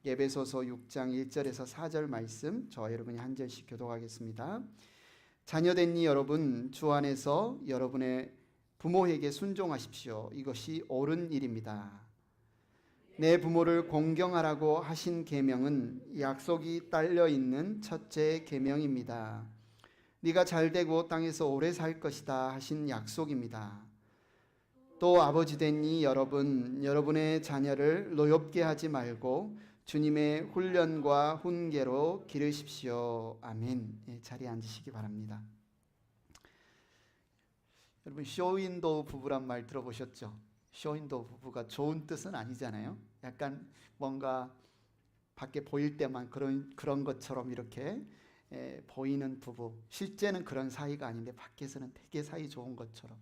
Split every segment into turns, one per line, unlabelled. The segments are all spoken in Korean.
에베소서 6장 1절에서 4절 말씀 저와 여러분이 한 절씩 교독하겠습니다. 자녀된 여러분, 주 안에서 여러분의 부모에게 순종하십시오. 이것이 옳은 일입니다. 내 부모를 공경하라고 하신 계명은 약속이 딸려 있는 첫째 계명입니다. 네가 잘되고 땅에서 오래 살 것이다 하신 약속입니다. 또 아버지 된 이 여러분, 여러분의 자녀를 노엽게 하지 말고 주님의 훈련과 훈계로 기르십시오. 아멘. 자리에 앉으시기 바랍니다. 여러분, 쇼윈도우 부부란 말 들어보셨죠? 쇼윈도우 부부가 좋은 뜻은 아니잖아요. 약간 뭔가 밖에 보일 때만 그런 것처럼 이렇게 보이는 부부. 실제는 그런 사이가 아닌데 밖에서는 되게 사이 좋은 것처럼.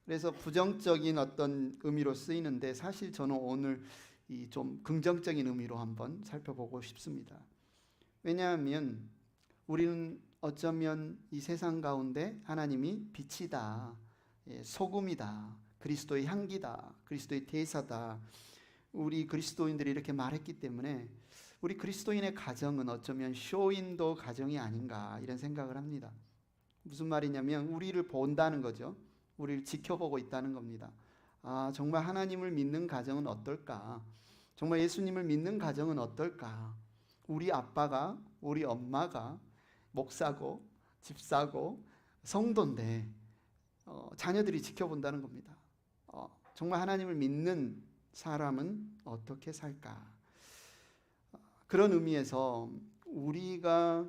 그래서 부정적인 어떤 의미로 쓰이는데 사실 저는 오늘 이 좀 긍정적인 의미로 한번 살펴보고 싶습니다. 왜냐하면 우리는 어쩌면 이 세상 가운데 하나님이 빛이다, 소금이다, 그리스도의 향기다, 그리스도의 대사다, 우리 그리스도인들이 이렇게 말했기 때문에 우리 그리스도인의 가정은 어쩌면 쇼윈도 가정이 아닌가 이런 생각을 합니다. 무슨 말이냐면 우리를 본다는 거죠. 우리를 지켜보고 있다는 겁니다. 아, 정말 하나님을 믿는 가정은 어떨까? 정말 예수님을 믿는 가정은 어떨까? 우리 아빠가, 우리 엄마가 목사고 집사고 성도인데 자녀들이 지켜본다는 겁니다. 정말 하나님을 믿는 사람은 어떻게 살까? 그런 의미에서 우리가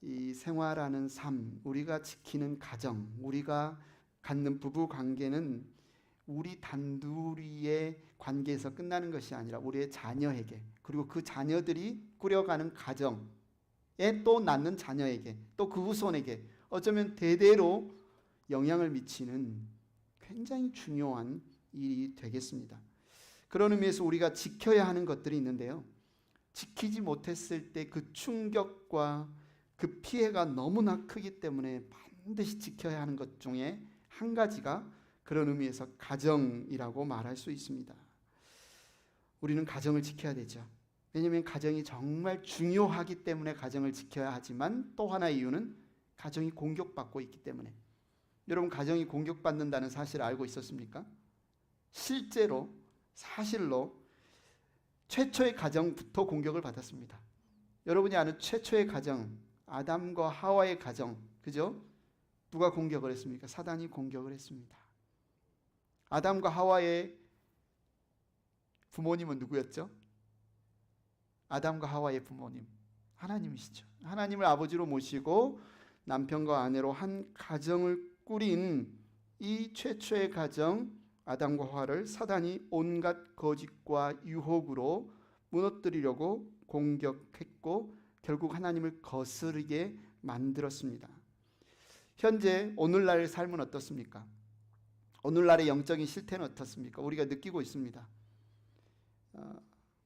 이 생활하는 삶, 우리가 지키는 가정, 우리가 갖는 부부 관계는 우리 단둘이의 관계에서 끝나는 것이 아니라 우리의 자녀에게, 그리고 그 자녀들이 꾸려가는 가정에 또 낳는 자녀에게, 또 그 후손에게 어쩌면 대대로 영향을 미치는 굉장히 중요한 일이 되겠습니다. 그런 의미에서 우리가 지켜야 하는 것들이 있는데요, 지키지 못했을 때 그 충격과 그 피해가 너무나 크기 때문에 반드시 지켜야 하는 것 중에 한 가지가 그런 의미에서 가정이라고 말할 수 있습니다. 우리는 가정을 지켜야 되죠. 왜냐하면 가정이 정말 중요하기 때문에 가정을 지켜야 하지만 또 하나의 이유는 가정이 공격받고 있기 때문에. 여러분, 가정이 공격받는다는 사실을 알고 있었습니까? 실제로 사실로 최초의 가정부터 공격을 받았습니다. 여러분이 아는 최초의 가정, 아담과 하와의 가정, 그죠? 누가 공격을 했습니까? 사단이 공격을 했습니다. 아담과 하와의 부모님은 누구였죠? 아담과 하와의 부모님, 하나님이시죠. 하나님을 아버지로 모시고 남편과 아내로 한 가정을 꾸린 이 최초의 가정 아담과 하와를 사단이 온갖 거짓과 유혹으로 무너뜨리려고 공격했고 결국 하나님을 거스르게 만들었습니다. 현재 오늘날의 삶은 어떻습니까? 오늘날의 영적인 실태는 어떻습니까? 우리가 느끼고 있습니다.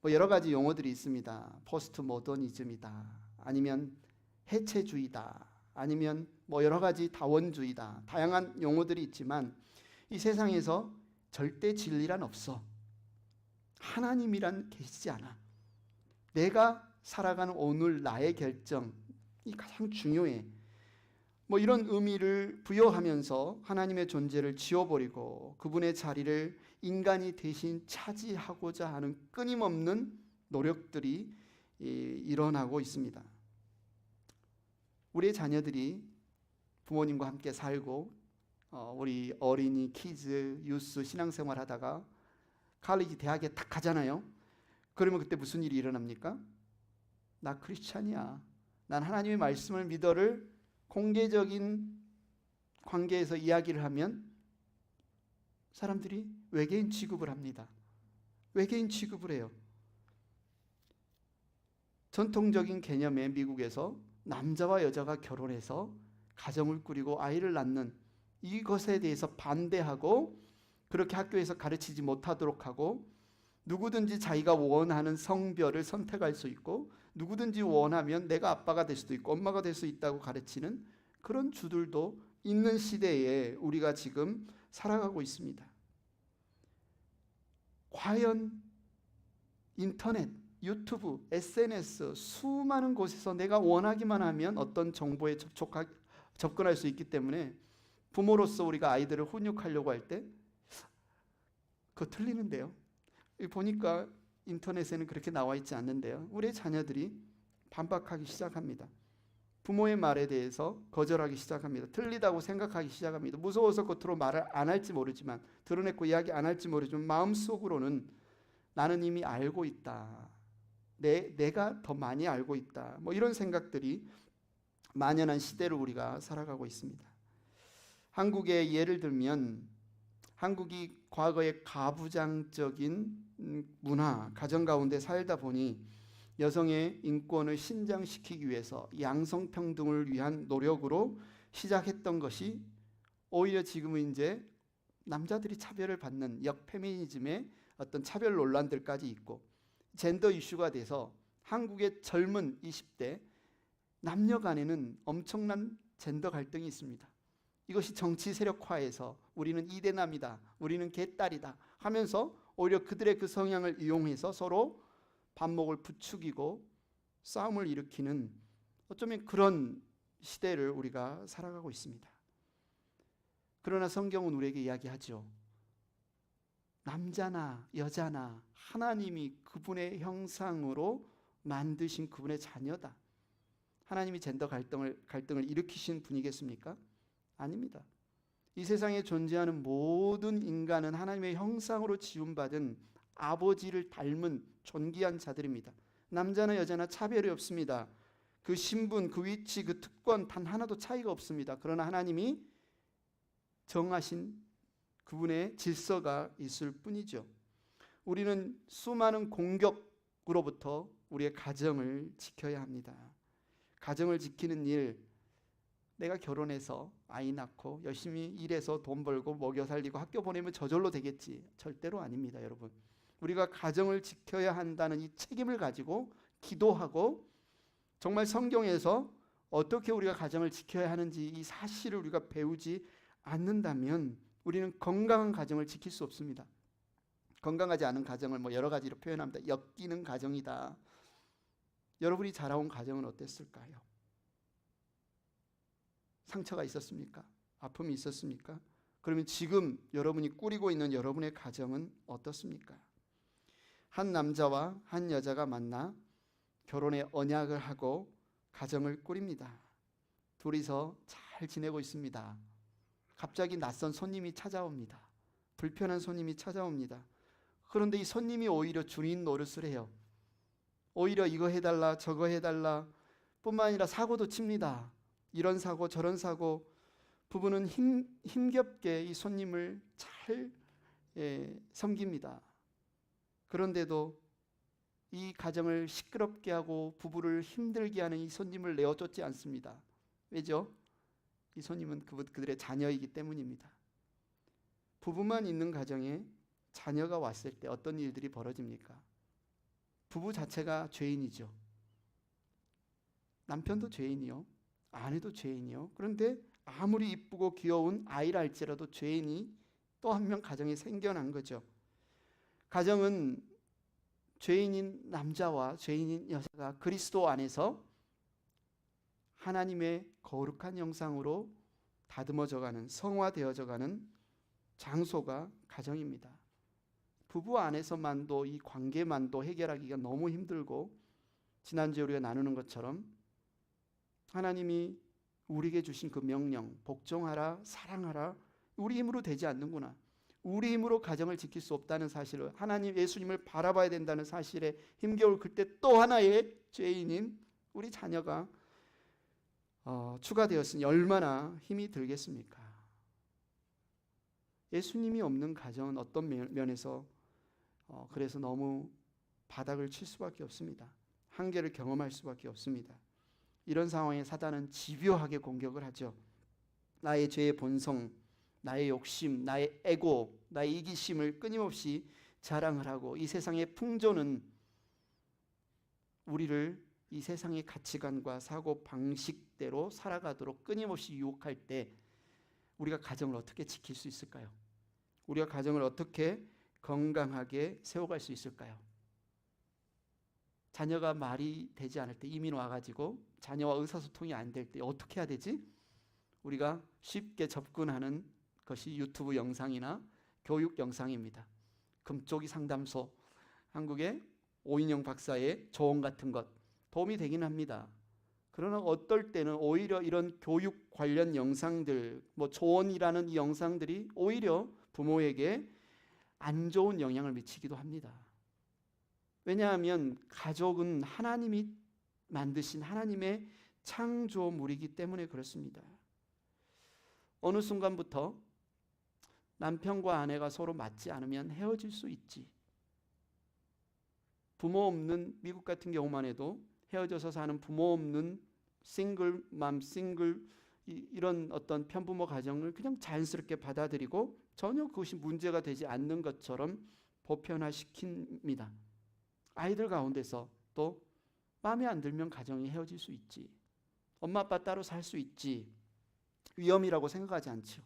여러 가지 용어들이 있습니다. 포스트 모더니즘이다, 아니면 해체주의다, 아니면 여러 가지 다원주의다, 다양한 용어들이 있지만 이 세상에서 절대 진리란 없어. 하나님이란 계시지 않아. 내가 살아가는 오늘 나의 결정이 가장 중요해. 이런 의미를 부여하면서 하나님의 존재를 지워버리고 그분의 자리를 인간이 대신 차지하고자 하는 끊임없는 노력들이 일어나고 있습니다. 우리의 자녀들이 부모님과 함께 살고 우리 어린이, 키즈, 유스, 신앙생활 하다가 칼리지 대학에 딱 가잖아요. 그러면 그때 무슨 일이 일어납니까? 나 크리스찬이야, 난 하나님의 말씀을 믿어를 공개적인 관계에서 이야기를 하면 사람들이 외계인 취급을 합니다. 외계인 취급을 해요. 전통적인 개념의 미국에서 남자와 여자가 결혼해서 가정을 꾸리고 아이를 낳는 이것에 대해서 반대하고 그렇게 학교에서 가르치지 못하도록 하고 누구든지 자기가 원하는 성별을 선택할 수 있고 누구든지 원하면 내가 아빠가 될 수도 있고 엄마가 될 수 있다고 가르치는 그런 주들도 있는 시대에 우리가 지금 살아가고 있습니다. 과연 인터넷, 유튜브, SNS 수많은 곳에서 내가 원하기만 하면 어떤 정보에 접근할 수 있기 때문에 부모로서 우리가 아이들을 훈육하려고 할 때 그거 틀리는데요. 보니까 인터넷에는 그렇게 나와 있지 않는데요. 우리의 자녀들이 반박하기 시작합니다. 부모의 말에 대해서 거절하기 시작합니다. 틀리다고 생각하기 시작합니다. 무서워서 겉으로 말을 안 할지 모르지만, 드러내고 이야기 안 할지 모르지만 마음속으로는 나는 이미 알고 있다. 내가 더 많이 알고 있다. 뭐 이런 생각들이 만연한 시대를 우리가 살아가고 있습니다. 한국의 예를 들면 한국이 과거의 가부장적인 문화, 가정 가운데 살다 보니 여성의 인권을 신장시키기 위해서 양성평등을 위한 노력으로 시작했던 것이 오히려 지금은 이제 남자들이 차별을 받는 역페미니즘의 어떤 차별 논란들까지 있고 젠더 이슈가 돼서 한국의 젊은 20대 남녀 간에는 엄청난 젠더 갈등이 있습니다. 이것이 정치 세력화해서 우리는 이대남이다, 우리는 개딸이다 하면서 오히려 그들의 그 성향을 이용해서 서로 반목을 부추기고 싸움을 일으키는 어쩌면 그런 시대를 우리가 살아가고 있습니다. 그러나 성경은 우리에게 이야기하죠. 남자나 여자나 하나님이 그분의 형상으로 만드신 그분의 자녀다. 하나님이 젠더 갈등을 일으키신 분이겠습니까? 아닙니다. 이 세상에 존재하는 모든 인간은 하나님의 형상으로 지음받은 아버지를 닮은 존귀한 자들입니다. 남자나 여자나 차별이 없습니다. 그 신분, 그 위치, 그 특권 단 하나도 차이가 없습니다. 그러나 하나님이 정하신 그분의 질서가 있을 뿐이죠. 우리는 수많은 공격으로부터 우리의 가정을 지켜야 합니다. 가정을 지키는 일, 내가 결혼해서 아이 낳고 열심히 일해서 돈 벌고 먹여 살리고 학교 보내면 저절로 되겠지. 절대로 아닙니다, 여러분. 우리가 가정을 지켜야 한다는 이 책임을 가지고 기도하고 정말 성경에서 어떻게 우리가 가정을 지켜야 하는지 이 사실을 우리가 배우지 않는다면 우리는 건강한 가정을 지킬 수 없습니다. 건강하지 않은 가정을 뭐 여러 가지로 표현합니다. 엮이는 가정이다. 여러분이 자라온 가정은 어땠을까요? 상처가 있었습니까? 아픔이 있었습니까? 그러면 지금 여러분이 꾸리고 있는 여러분의 가정은 어떻습니까? 한 남자와 한 여자가 만나 결혼의 언약을 하고 가정을 꾸립니다. 둘이서 잘 지내고 있습니다. 갑자기 낯선 손님이 찾아옵니다. 불편한 손님이 찾아옵니다. 그런데 이 손님이 오히려 주인 노릇을 해요. 오히려 이거 해달라 저거 해달라 뿐만 아니라 사고도 칩니다. 이런 사고 저런 사고. 부부는 힘겹게 이 손님을 잘 섬깁니다. 그런데도 이 가정을 시끄럽게 하고 부부를 힘들게 하는 이 손님을 내어쫓지 않습니다. 왜죠? 이 손님은 그들의 자녀이기 때문입니다. 부부만 있는 가정에 자녀가 왔을 때 어떤 일들이 벌어집니까? 부부 자체가 죄인이죠. 남편도 죄인이요. 아내도 죄인이요. 그런데 아무리 이쁘고 귀여운 아이라 할지라도 죄인이 또 한 명 가정에 생겨난 거죠. 가정은 죄인인 남자와 죄인인 여자가 그리스도 안에서 하나님의 거룩한 형상으로 다듬어져가는, 성화되어져가는 장소가 가정입니다. 부부 안에서만도 이 관계만도 해결하기가 너무 힘들고, 지난주에 우리가 나누는 것처럼 하나님이 우리에게 주신 그 명령, 복종하라, 사랑하라, 우리 힘으로 되지 않는구나. 우리 힘으로 가정을 지킬 수 없다는 사실을, 하나님 예수님을 바라봐야 된다는 사실에 힘겨울 그때 또 하나의 죄인인 우리 자녀가 추가되었으니 얼마나 힘이 들겠습니까? 예수님이 없는 가정은 어떤 면에서 그래서 너무 바닥을 칠 수밖에 없습니다. 한계를 경험할 수밖에 없습니다. 이런 상황에 사단은 집요하게 공격을 하죠. 나의 죄의 본성, 나의 욕심, 나의 에고, 나의 이기심을 끊임없이 자랑을 하고, 이 세상의 풍조는 우리를 이 세상의 가치관과 사고 방식대로 살아가도록 끊임없이 유혹할 때 우리가 가정을 어떻게 지킬 수 있을까요? 우리가 가정을 어떻게 건강하게 세워갈 수 있을까요? 자녀가 말이 되지 않을 때, 이민 와가지고 자녀와 의사소통이 안 될 때 어떻게 해야 되지? 우리가 쉽게 접근하는 것이 유튜브 영상이나 교육 영상입니다. 금쪽이 상담소, 한국의 오인영 박사의 조언 같은 것 도움이 되긴 합니다. 그러나 어떨 때는 오히려 이런 교육 관련 영상들, 조언이라는 이 영상들이 오히려 부모에게 안 좋은 영향을 미치기도 합니다. 왜냐하면 가족은 하나님이 만드신 하나님의 창조물이기 때문에 그렇습니다. 어느 순간부터 남편과 아내가 서로 맞지 않으면 헤어질 수 있지. 부모 없는, 미국 같은 경우만 해도 헤어져서 사는 부모 없는 싱글맘, 이런 어떤 편부모 가정을 그냥 자연스럽게 받아들이고 전혀 그것이 문제가 되지 않는 것처럼 보편화시킵니다. 아이들 가운데서 또 마음에 안 들면 가정이 헤어질 수 있지. 엄마 아빠 따로 살 수 있지. 위험이라고 생각하지 않죠.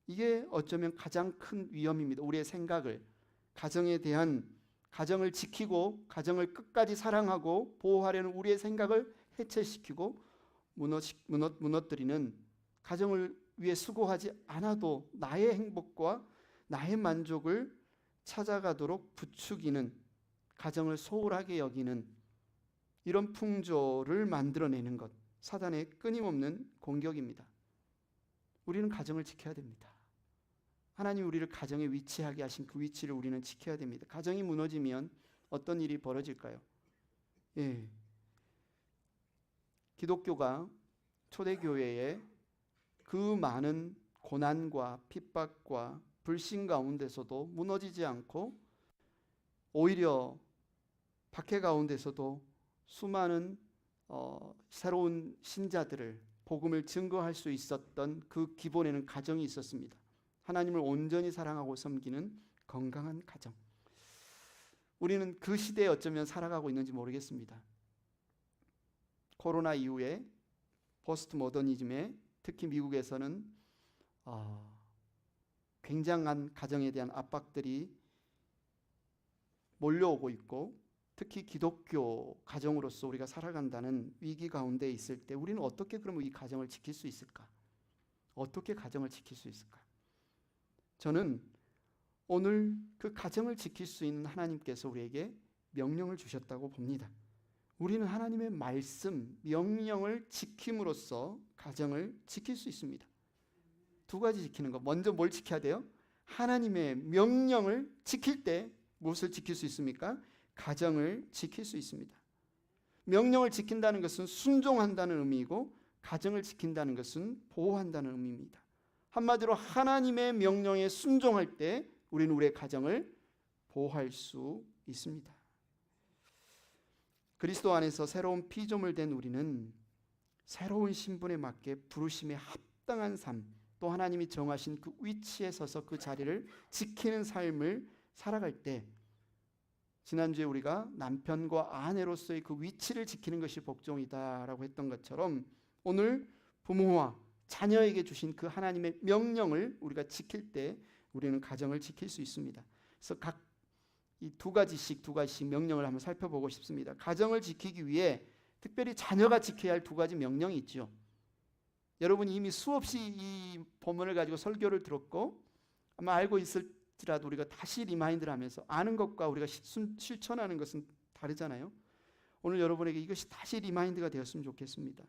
이게 어쩌면 가장 큰 위험입니다. 우리의 생각을, 가정에 대한, 가정을 지키고 가정을 끝까지 사랑하고 보호하려는 우리의 생각을 해체시키고 무너뜨리는, 가정을 위해 수고하지 않아도 나의 행복과 나의 만족을 찾아가도록 부추기는, 가정을 소홀하게 여기는 이런 풍조를 만들어내는 것, 사단의 끊임없는 공격입니다. 우리는 가정을 지켜야 됩니다. 하나님 우리를 가정에 위치하게 하신 그 위치를 우리는 지켜야 됩니다. 가정이 무너지면 어떤 일이 벌어질까요? 기독교가 초대교회에 그 많은 고난과 핍박과 불신 가운데서도 무너지지 않고 오히려 박해 가운데서도 수많은 새로운 신자들을, 복음을 증거할 수 있었던 그 기본에는 가정이 있었습니다. 하나님을 온전히 사랑하고 섬기는 건강한 가정. 우리는 그 시대에 어쩌면 살아가고 있는지 모르겠습니다. 코로나 이후에 포스트 모더니즘에 특히 미국에서는 굉장한 가정에 대한 압박들이 몰려오고 있고, 특히 기독교 가정으로서 우리가 살아간다는 위기 가운데 있을 때 우리는 어떻게 그러면 이 가정을 지킬 수 있을까? 어떻게 가정을 지킬 수 있을까? 저는 오늘 그 가정을 지킬 수 있는 하나님께서 우리에게 명령을 주셨다고 봅니다. 우리는 하나님의 말씀, 명령을 지킴으로써 가정을 지킬 수 있습니다. 두 가지 지키는 것. 먼저 뭘 지켜야 돼요? 하나님의 명령을 지킬 때 무엇을 지킬 수 있습니까? 가정을 지킬 수 있습니다. 명령을 지킨다는 것은 순종한다는 의미이고, 가정을 지킨다는 것은 보호한다는 의미입니다. 한마디로 하나님의 명령에 순종할 때 우리는 우리의 가정을 보호할 수 있습니다. 그리스도 안에서 새로운 피조물 된 우리는 새로운 신분에 맞게 부르심에 합당한 삶, 또 하나님이 정하신 그 위치에 서서 그 자리를 지키는 삶을 살아갈 때, 지난주에 우리가 남편과 아내로서의 그 위치를 지키는 것이 복종이다라고 했던 것처럼 오늘 부모와 자녀에게 주신 그 하나님의 명령을 우리가 지킬 때 우리는 가정을 지킬 수 있습니다. 그래서 각 이 두 가지씩 명령을 한번 살펴보고 싶습니다. 가정을 지키기 위해 특별히 자녀가 지켜야 할 두 가지 명령이 있죠. 여러분이 이미 수없이 이 본문을 가지고 설교를 들었고 아마 알고 있을지라도 우리가 다시 리마인드를 하면서, 아는 것과 우리가 실천하는 것은 다르잖아요. 오늘 여러분에게 이것이 다시 리마인드가 되었으면 좋겠습니다.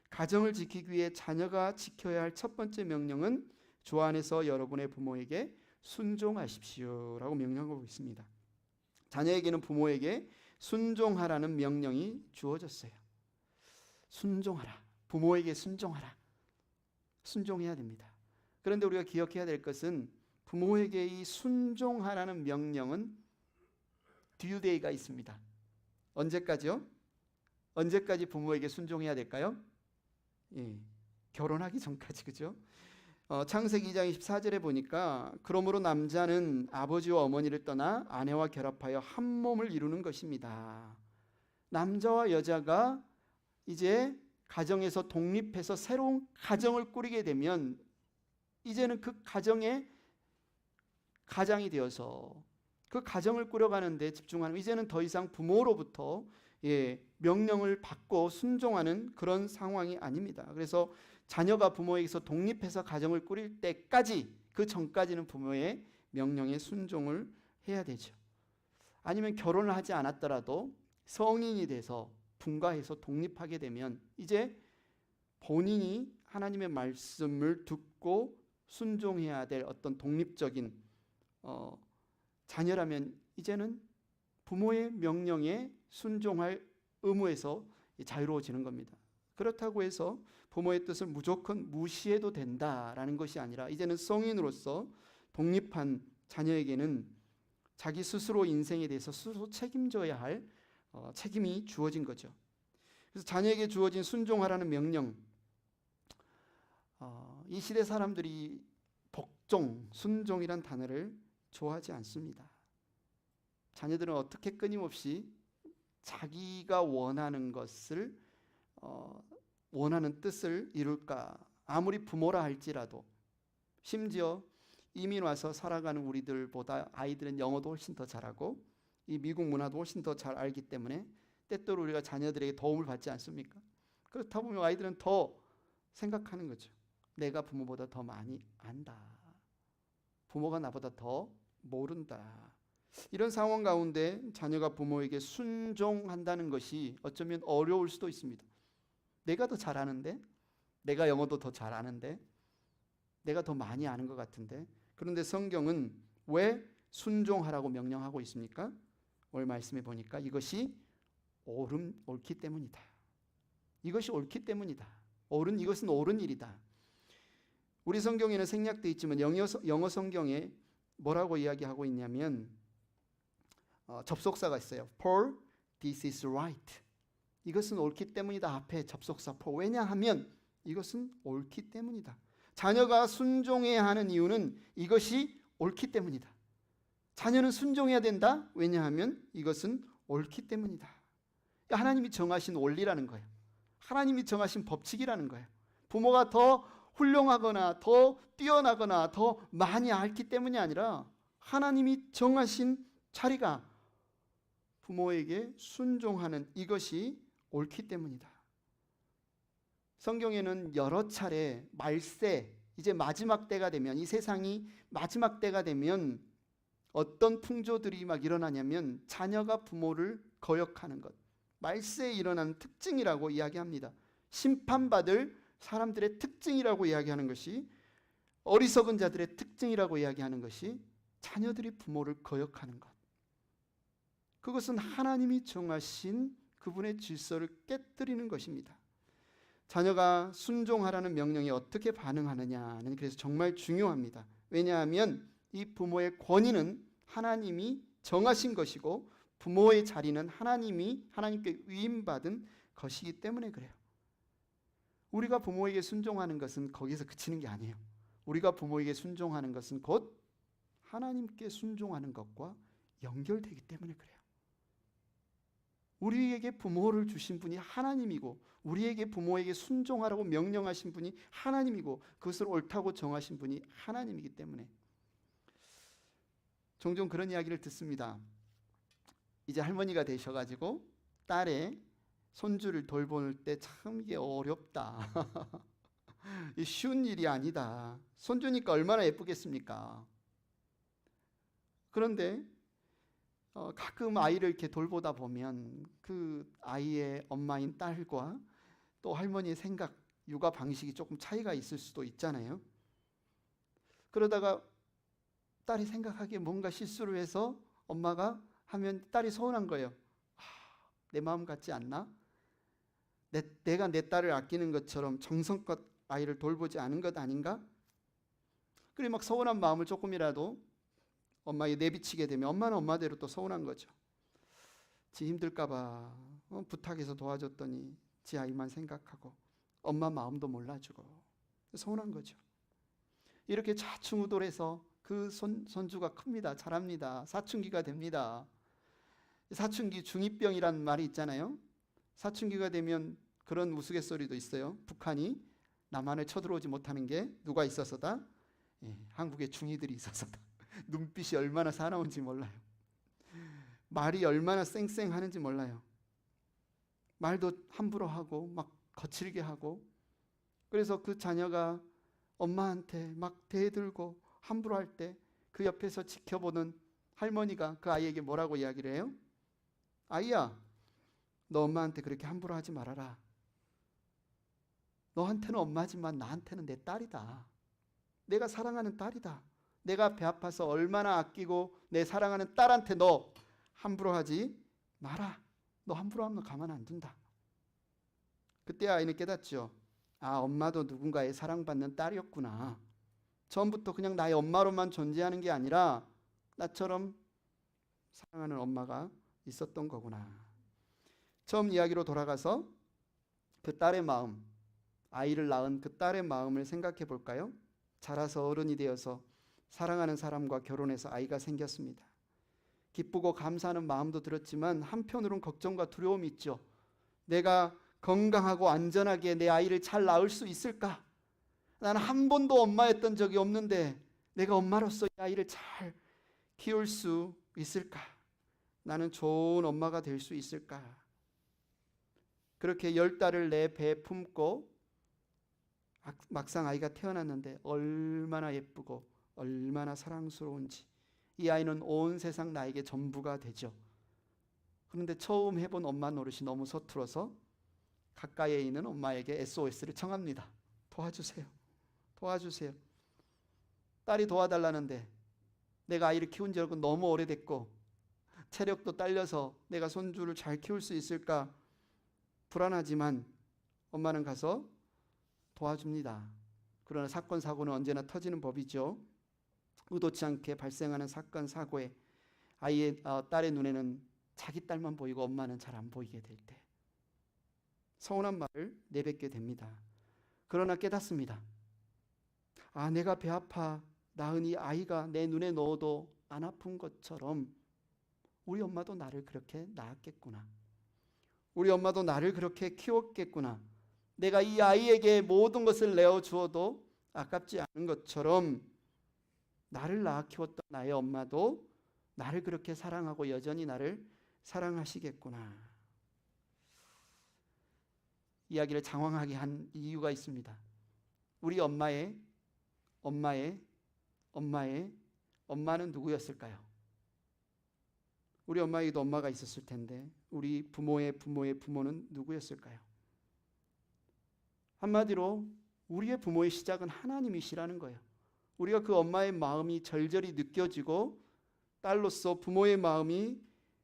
가정을 지키기 위해 자녀가 지켜야 할 첫 번째 명령은 주 안에서 여러분의 부모에게 순종하십시오라고 명령하고 있습니다. 자녀에게는 부모에게 순종하라는 명령이 주어졌어요. 순종하라. 부모에게 순종하라. 순종해야 됩니다. 그런데 우리가 기억해야 될 것은 부모에게 이 순종하라는 명령은 듀데이가 있습니다. 언제까지요? 언제까지 부모에게 순종해야 될까요? 결혼하기 전까지, 그죠? 창세기 2장 24절에 보니까 그러므로 남자는 아버지와 어머니를 떠나 아내와 결합하여 한 몸을 이루는 것입니다. 남자와 여자가 이제 가정에서 독립해서 새로운 가정을 꾸리게 되면 이제는 그 가정의 가장이 되어서 그 가정을 꾸려가는 데 집중하는, 이제는 더 이상 부모로부터 명령을 받고 순종하는 그런 상황이 아닙니다. 그래서 자녀가 부모에게서 독립해서 가정을 꾸릴 때까지, 그 전까지는 부모의 명령에 순종을 해야 되죠. 아니면 결혼을 하지 않았더라도 성인이 돼서 분가해서 독립하게 되면 이제 본인이 하나님의 말씀을 듣고 순종해야 될 어떤 독립적인 자녀라면 이제는 부모의 명령에 순종할 의무에서 자유로워지는 겁니다. 그렇다고 해서 부모의 뜻을 무조건 무시해도 된다라는 것이 아니라, 이제는 성인으로서 독립한 자녀에게는 자기 스스로 인생에 대해서 스스로 책임져야 할 책임이 주어진 거죠. 그래서 자녀에게 주어진 순종하라는 명령, 이 시대 사람들이 복종, 순종이란 단어를 좋아하지 않습니다. 자녀들은 어떻게 끊임없이 자기가 원하는 것을, 원하는 뜻을 이룰까? 아무리 부모라 할지라도, 심지어 이민 와서 살아가는 우리들보다 아이들은 영어도 훨씬 더 잘하고 이 미국 문화도 훨씬 더 잘 알기 때문에 때때로 우리가 자녀들에게 도움을 받지 않습니까? 그렇다 보면 아이들은 더 생각하는 거죠. 내가 부모보다 더 많이 안다. 부모가 나보다 더 모른다. 이런 상황 가운데 자녀가 부모에게 순종한다는 것이 어쩌면 어려울 수도 있습니다. 내가 더 잘하는데, 내가 영어도 더 잘하는데, 내가 더 많이 아는 것 같은데, 그런데 성경은 왜 순종하라고 명령하고 있습니까? 오늘 말씀해 보니까 이것이 옳기 때문이다. 이것이 옳기 때문이다. 이것은 옳은 일이다. 우리 성경에는 생략되어 있지만 영어 성경에 뭐라고 이야기하고 있냐면 접속사가 있어요. For this is right. 이것은 옳기 때문이다. 앞에 접속사 for. 왜냐하면 이것은 옳기 때문이다. 자녀가 순종해야 하는 이유는 이것이 옳기 때문이다. 자녀는 순종해야 된다. 왜냐하면 이것은 옳기 때문이다. 하나님이 정하신 원리라는 거예요. 하나님이 정하신 법칙이라는 거예요. 부모가 더 훌륭하거나 더 뛰어나거나 더 많이 알기 때문이 아니라 하나님이 정하신 자리가 부모에게 순종하는 이것이 옳기 때문이다. 성경에는 여러 차례 말세, 이제 마지막 때가 되면, 이 세상이 마지막 때가 되면 어떤 풍조들이 막 일어나냐면 자녀가 부모를 거역하는 것, 말세에 일어나는 특징이라고 이야기합니다. 심판받을 사람들의 특징이라고 이야기하는 것이, 어리석은 자들의 특징이라고 이야기하는 것이 자녀들이 부모를 거역하는 것. 그것은 하나님이 정하신 그분의 질서를 깨뜨리는 것입니다. 자녀가 순종하라는 명령에 어떻게 반응하느냐는 그래서 정말 중요합니다. 왜냐하면 이 부모의 권위는 하나님이 정하신 것이고 부모의 자리는 하나님께 위임받은 것이기 때문에 그래요. 우리가 부모에게 순종하는 것은 거기서 그치는 게 아니에요. 우리가 부모에게 순종하는 것은 곧 하나님께 순종하는 것과 연결되기 때문에 그래요. 우리에게 부모를 주신 분이 하나님이고 우리에게 부모에게 순종하라고 명령하신 분이 하나님이고 그것을 옳다고 정하신 분이 하나님이기 때문에. 종종 그런 이야기를 듣습니다. 이제 할머니가 되셔가지고 딸의 손주를 돌볼 때 참 이게 어렵다. 쉬운 일이 아니다. 손주니까 얼마나 예쁘겠습니까? 그런데 가끔 아이를 이렇게 돌보다 보면 그 아이의 엄마인 딸과 또 할머니의 생각, 육아 방식이 조금 차이가 있을 수도 있잖아요. 그러다가 딸이 생각하기에 뭔가 실수를 해서 엄마가 하면 딸이 서운한 거예요. 내 마음 같지 않나? 내가 내 딸을 아끼는 것처럼 정성껏 아이를 돌보지 않은 것 아닌가? 그래 막 서운한 마음을 조금이라도 엄마에게 내비치게 되면 엄마는 엄마대로 또 서운한 거죠. 지 힘들까 봐 부탁해서 도와줬더니 지 아이만 생각하고 엄마 마음도 몰라주고 서운한 거죠. 이렇게 좌충우돌해서 그 손주가 큽니다. 자랍니다. 사춘기가 됩니다. 사춘기 중2병이라는 말이 있잖아요. 사춘기가 되면 그런 우스갯소리도 있어요. 북한이 남한을 쳐들어오지 못하는 게 누가 있어서다? 한국의 중이들이 있어서다. 눈빛이 얼마나 사나운지 몰라요. 말이 얼마나 쌩쌩하는지 몰라요. 말도 함부로 하고 막 거칠게 하고, 그래서 그 자녀가 엄마한테 막 대들고 함부로 할 때 그 옆에서 지켜보는 할머니가 그 아이에게 뭐라고 이야기를 해요? 아이야, 너 엄마한테 그렇게 함부로 하지 말아라. 너한테는 엄마지만 나한테는 내 딸이다. 내가 사랑하는 딸이다. 내가 배 아파서 얼마나 아끼고 내 사랑하는 딸한테 너 함부로 하지 마라. 너 함부로 하면 가만 안 둔다. 그때 아이는 깨닫죠. 아, 엄마도 누군가의 사랑받는 딸이었구나. 처음부터 그냥 나의 엄마로만 존재하는 게 아니라 나처럼 사랑하는 엄마가 있었던 거구나. 처음 이야기로 돌아가서 그 딸의 마음, 아이를 낳은 그 딸의 마음을 생각해 볼까요? 자라서 어른이 되어서 사랑하는 사람과 결혼해서 아이가 생겼습니다. 기쁘고 감사하는 마음도 들었지만 한편으로는 걱정과 두려움이 있죠. 내가 건강하고 안전하게 내 아이를 잘 낳을 수 있을까? 나는 한 번도 엄마였던 적이 없는데 내가 엄마로서 이 아이를 잘 키울 수 있을까? 나는 좋은 엄마가 될 수 있을까? 그렇게 10달을 내 배에 품고 막상 아이가 태어났는데 얼마나 예쁘고 얼마나 사랑스러운지, 이 아이는 온 세상 나에게 전부가 되죠. 그런데 처음 해본 엄마 노릇이 너무 서툴어서 가까이에 있는 엄마에게 SOS를 청합니다. 도와주세요. 도와주세요. 딸이 도와달라는데 내가 아이를 키운 적은 너무 오래됐고 체력도 딸려서 내가 손주를 잘 키울 수 있을까 불안하지만 엄마는 가서 도와줍니다. 그러나 사건 사고는 언제나 터지는 법이죠. 의도치 않게 발생하는 사건 사고에 아이의 딸의 눈에는 자기 딸만 보이고 엄마는 잘 안 보이게 될 때 서운한 말을 내뱉게 됩니다. 그러나 깨닫습니다. 아, 내가 배 아파 낳은 이 아이가 내 눈에 넣어도 안 아픈 것처럼 우리 엄마도 나를 그렇게 낳았겠구나. 우리 엄마도 나를 그렇게 키웠겠구나. 내가 이 아이에게 모든 것을 내어주어도 아깝지 않은 것처럼 나를 낳아 키웠던 나의 엄마도 나를 그렇게 사랑하고 여전히 나를 사랑하시겠구나. 이야기를 장황하게 한 이유가 있습니다. 우리 엄마의 엄마는 누구였을까요? 우리 엄마에게도 엄마가 있었을 텐데 우리 부모의 부모는 누구였을까요? 한마디로 우리의 부모의 시작은 하나님이시라는 거예요. 우리가 그 엄마의 마음이 절절히 느껴지고 딸로서 부모의 마음이,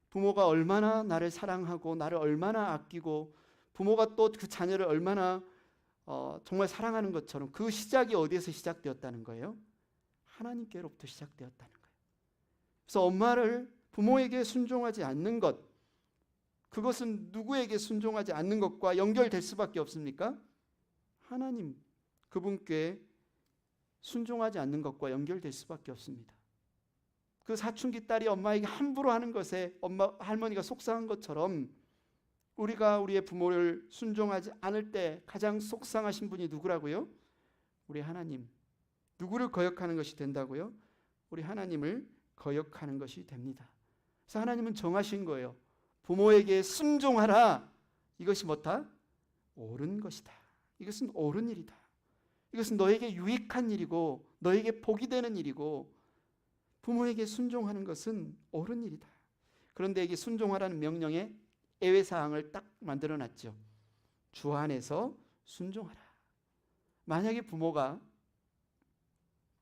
부모가 얼마나 나를 사랑하고 나를 얼마나 아끼고 부모가 또 그 자녀를 얼마나 정말 사랑하는 것처럼 그 시작이 어디에서 시작되었다는 거예요? 하나님께로부터 시작되었다는 거예요. 그래서 부모에게 순종하지 않는 것, 그것은 누구에게 순종하지 않는 것과 연결될 수밖에 없습니까? 하나님, 그분께 순종하지 않는 것과 연결될 수밖에 없습니다. 그 사춘기 딸이 엄마에게 함부로 하는 것에 할머니가 속상한 것처럼 우리가 우리의 부모를 순종하지 않을 때 가장 속상하신 분이 누구라고요? 우리 하나님. 누구를 거역하는 것이 된다고요? 우리 하나님을 거역하는 것이 됩니다. 그래서 하나님은 정하신 거예요. 부모에게 순종하라. 이것이 뭐다? 옳은 것이다. 이것은 옳은 일이다. 이것은 너에게 유익한 일이고 너에게 복이 되는 일이고 부모에게 순종하는 것은 옳은 일이다. 그런데 이게 순종하라는 명령에 예외사항을 딱 만들어놨죠. 주 안에서 순종하라. 만약에 부모가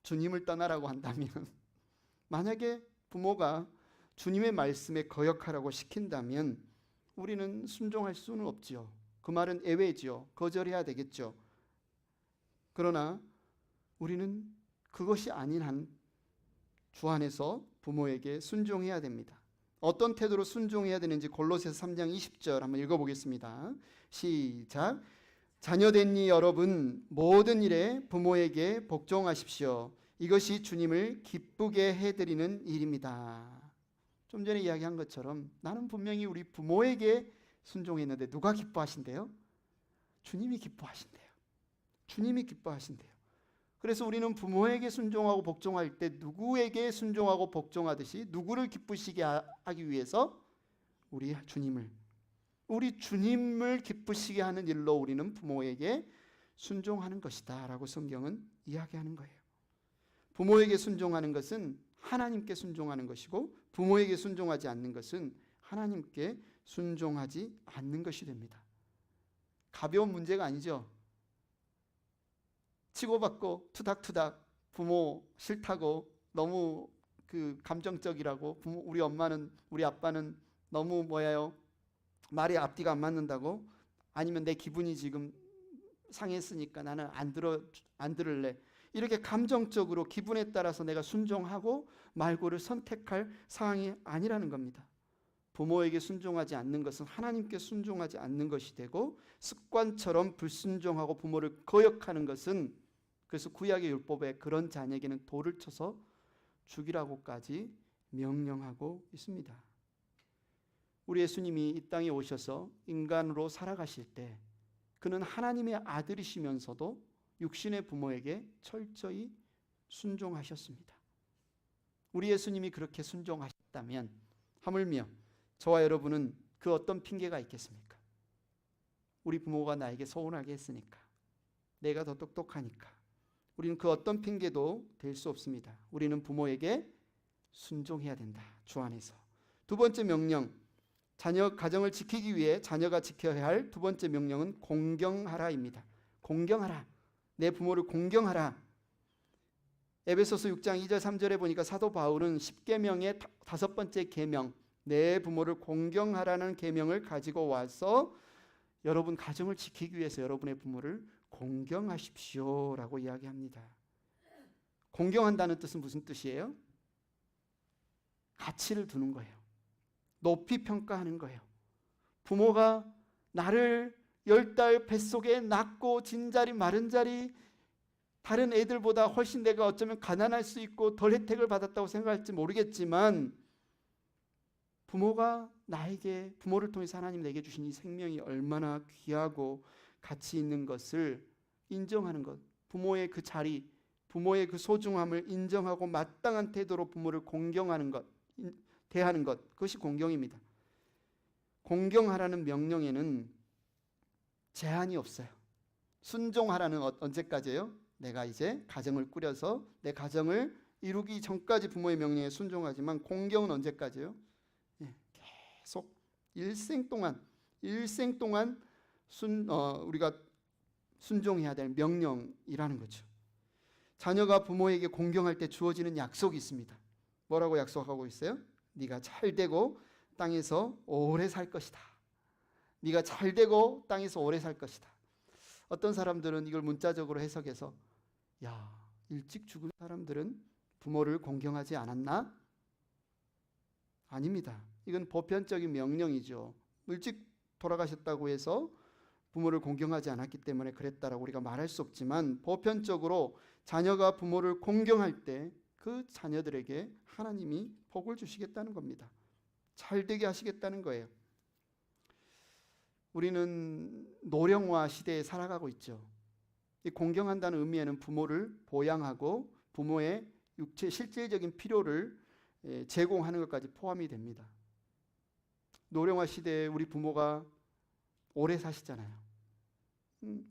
주님을 떠나라고 한다면, 만약에 부모가 주님의 말씀에 거역하라고 시킨다면 우리는 순종할 수는 없지요. 그 말은 예외지요. 거절해야 되겠죠. 그러나 우리는 그것이 아닌 한 주 안에서 부모에게 순종해야 됩니다. 어떤 태도로 순종해야 되는지 골로새서 3장 20절 한번 읽어보겠습니다. 시작. 자녀된이 여러분 모든 일에 부모에게 복종하십시오. 이것이 주님을 기쁘게 해드리는 일입니다. 좀 전에 이야기한 것처럼 나는 분명히 우리 부모에게 순종했는데 누가 기뻐하신대요? 주님이 기뻐하신대요. 주님이 기뻐하신대요. 그래서 우리는 부모에게 순종하고 복종할 때 누구에게 순종하고 복종하듯이 누구를 기쁘시게 하기 위해서 우리 주님을 기쁘시게 하는 일로 우리는 부모에게 순종하는 것이다 라고 성경은 이야기하는 거예요. 부모에게 순종하는 것은 하나님께 순종하는 것이고, 부모에게 순종하지 않는 것은 하나님께 순종하지 않는 것이 됩니다. 가벼운 문제가 아니죠. 치고받고 투닥투닥 부모 싫다고, 너무 감정적이라고, 우리 엄마는 우리 아빠는 너무 말이 앞뒤가 안 맞는다고, 아니면 내 기분이 지금 상했으니까 나는 안 들을래, 이렇게 감정적으로 기분에 따라서 내가 순종하고 말고를 선택할 상황이 아니라는 겁니다. 부모에게 순종하지 않는 것은 하나님께 순종하지 않는 것이 되고, 습관처럼 불순종하고 부모를 거역하는 것은, 그래서 구약의 율법에 그런 자녀에게는 돌을 쳐서 죽이라고까지 명령하고 있습니다. 우리 예수님이 이 땅에 오셔서 인간으로 살아가실 때 그는 하나님의 아들이시면서도 육신의 부모에게 철저히 순종하셨습니다. 우리 예수님이 그렇게 순종하셨다면 하물며 저와 여러분은 그 어떤 핑계가 있겠습니까? 우리 부모가 나에게 서운하게 했으니까, 내가 더 똑똑하니까, 우리는 그 어떤 핑계도 될 수 없습니다. 우리는 부모에게 순종해야 된다, 주 안에서. 두 번째 명령, 가정을 지키기 위해 자녀가 지켜야 할 두 번째 명령은 공경하라입니다. 공경하라. 내 부모를 공경하라. 에베소서 6장 2절 3절에 보니까 사도 바울은 10계명의 다섯 번째 계명, 내 부모를 공경하라는 계명을 가지고 와서 여러분 가정을 지키기 위해서 여러분의 부모를 공경하십시오라고 이야기합니다. 공경한다는 뜻은 무슨 뜻이에요? 가치를 두는 거예요. 높이 평가하는 거예요. 부모가 나를 10달 뱃속에 낳고 진자리 마른자리 다른 애들보다 훨씬 내가 어쩌면 가난할 수 있고 덜 혜택을 받았다고 생각할지 모르겠지만, 부모를 통해서 하나님 내게 주신 이 생명이 얼마나 귀하고 가치 있는 것을 인정하는 것, 부모의 그 자리, 부모의 그 소중함을 인정하고 마땅한 태도로 부모를 공경하는 것, 대하는 것, 그것이 공경입니다. 공경하라는 명령에는 제한이 없어요. 순종하라는 언제까지예요? 내가 이제 가정을 꾸려서 내 가정을 이루기 전까지 부모의 명령에 순종하지만, 공경은 언제까지예요? 계속 일생 동안 우리가 순종해야 될 명령이라는 거죠. 자녀가 부모에게 공경할 때 주어지는 약속이 있습니다. 뭐라고 약속하고 있어요? 네가 잘되고 땅에서 오래 살 것이다. 네가 잘되고 땅에서 오래 살 것이다. 어떤 사람들은 이걸 문자적으로 해석해서, 일찍 죽은 사람들은 부모를 공경하지 않았나? 아닙니다. 이건 보편적인 명령이죠. 일찍 돌아가셨다고 해서 부모를 공경하지 않았기 때문에 그랬다라고 우리가 말할 수 없지만, 보편적으로 자녀가 부모를 공경할 때 그 자녀들에게 하나님이 복을 주시겠다는 겁니다. 잘되게 하시겠다는 거예요. 우리는 노령화 시대에 살아가고 있죠. 이 공경한다는 의미에는 부모를 보양하고 부모의 육체 실질적인 필요를 제공하는 것까지 포함이 됩니다. 노령화 시대에 우리 부모가 오래 사시잖아요.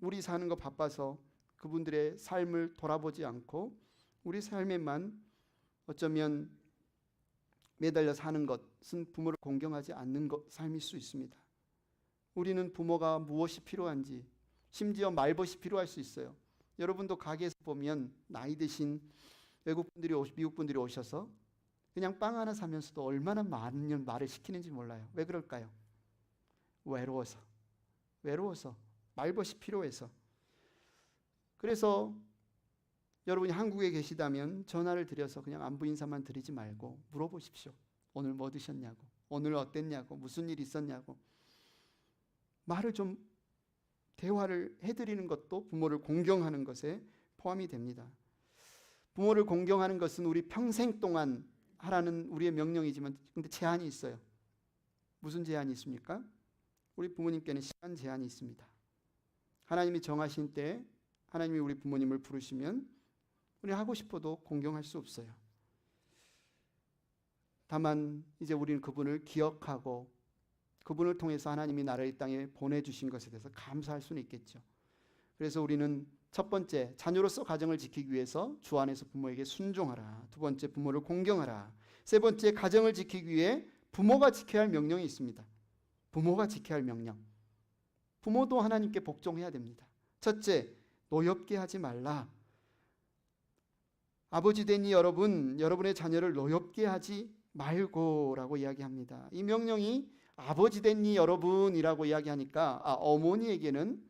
우리 사는 거 바빠서 그분들의 삶을 돌아보지 않고 우리 삶에만 어쩌면 매달려 사는 것은 부모를 공경하지 않는 삶일 수 있습니다. 우리는 부모가 무엇이 필요한지, 심지어 말벗이 필요할 수 있어요. 여러분도 가게에서 보면 나이 드신 미국 분들이 오셔서 그냥 빵 하나 사면서도 얼마나 많은 말을 시키는지 몰라요. 왜 그럴까요? 외로워서 말벗이 필요해서. 그래서 여러분이 한국에 계시다면 전화를 드려서 그냥 안부 인사만 드리지 말고 물어보십시오. 오늘 뭐 드셨냐고, 오늘 어땠냐고, 무슨 일 있었냐고. 말을 좀 대화를 해드리는 것도 부모를 공경하는 것에 포함이 됩니다. 부모를 공경하는 것은 우리 평생 동안 하라는 우리의 명령이지만, 근데 제한이 있어요. 무슨 제한이 있습니까? 우리 부모님께는 시간 제한이 있습니다. 하나님이 정하신 때 하나님이 우리 부모님을 부르시면 우리 하고 싶어도 공경할 수 없어요. 다만 이제 우리는 그분을 기억하고 그분을 통해서 하나님이 나를 이 땅에 보내주신 것에 대해서 감사할 수는 있겠죠. 그래서 우리는 첫 번째, 자녀로서 가정을 지키기 위해서 주 안에서 부모에게 순종하라. 두 번째, 부모를 공경하라. 세 번째, 가정을 지키기 위해 부모가 지켜야 할 명령이 있습니다. 부모가 지켜야 할 명령. 부모도 하나님께 복종해야 됩니다. 첫째, 노엽게 하지 말라. 아버지 되니 여러분, 여러분의 자녀를 노엽게 하지 말고라고 이야기합니다. 이 명령이 아버지 되니 여러분이라고 이야기하니까 어머니에게는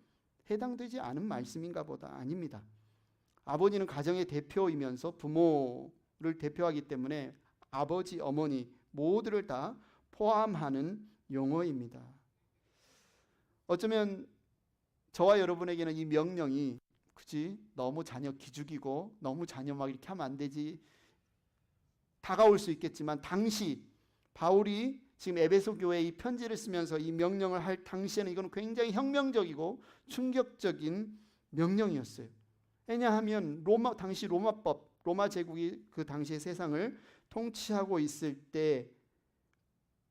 해당되지 않은 말씀인가 보다. 아닙니다. 아버지는 가정의 대표이면서 부모를 대표하기 때문에 아버지, 어머니 모두를 다 포함하는 용어입니다. 어쩌면 저와 여러분에게는 이 명령이 그치? 너무 자녀 기죽이고 너무 자녀 막 이렇게 하면 안 되지 다가올 수 있겠지만 당시 바울이 지금 에베소 교회에 이 편지를 쓰면서 이 명령을 할 당시에는 이건 굉장히 혁명적이고 충격적인 명령이었어요. 왜냐하면 당시 로마법, 로마 제국이 그 당시의 세상을 통치하고 있을 때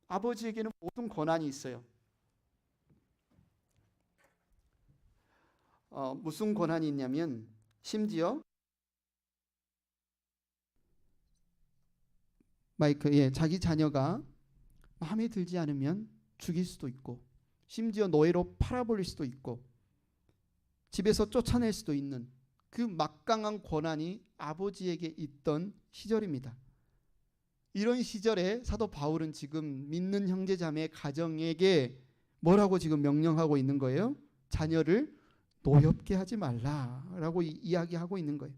아버지에게는 모든 권한이 있어요. 무슨 권한이 있냐면 심지어 자기 자녀가 마음에 들지 않으면 죽일 수도 있고 심지어 노예로 팔아버릴 수도 있고 집에서 쫓아낼 수도 있는 그 막강한 권한이 아버지에게 있던 시절입니다. 이런 시절에 사도 바울은 지금 믿는 형제자매 가정에게 뭐라고 지금 명령하고 있는 거예요? 자녀를 노엽게 하지 말라라고 이야기하고 있는 거예요.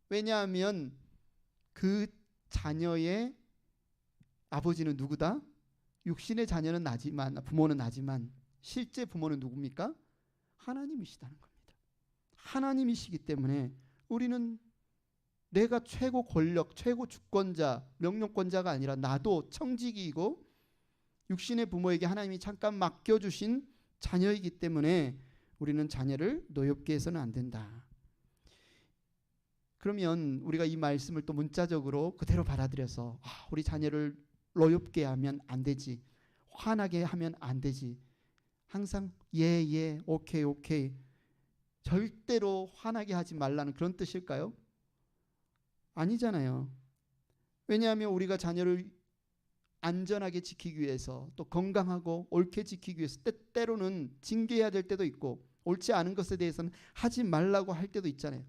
왜냐하면 그 자녀의 아버지는 누구다? 육신의 자녀는 나지만 부모는 나지만 실제 부모는 누굽니까? 하나님이시다는 겁니다. 하나님이시기 때문에 우리는 내가 최고 권력, 최고 주권자, 명령권자가 아니라 나도 청지기이고 육신의 부모에게 하나님이 잠깐 맡겨주신 자녀이기 때문에 우리는 자녀를 노엽게 해서는 안 된다. 그러면 우리가 이 말씀을 또 문자적으로 그대로 받아들여서 우리 자녀를 노엽게 하면 안 되지. 화나게 하면 안 되지. 항상 예, 오케이. 절대로 화나게 하지 말라는 그런 뜻일까요? 아니잖아요. 왜냐하면 우리가 자녀를 안전하게 지키기 위해서 또 건강하고 옳게 지키기 위해서 때로는 징계해야 될 때도 있고 옳지 않은 것에 대해서는 하지 말라고 할 때도 있잖아요.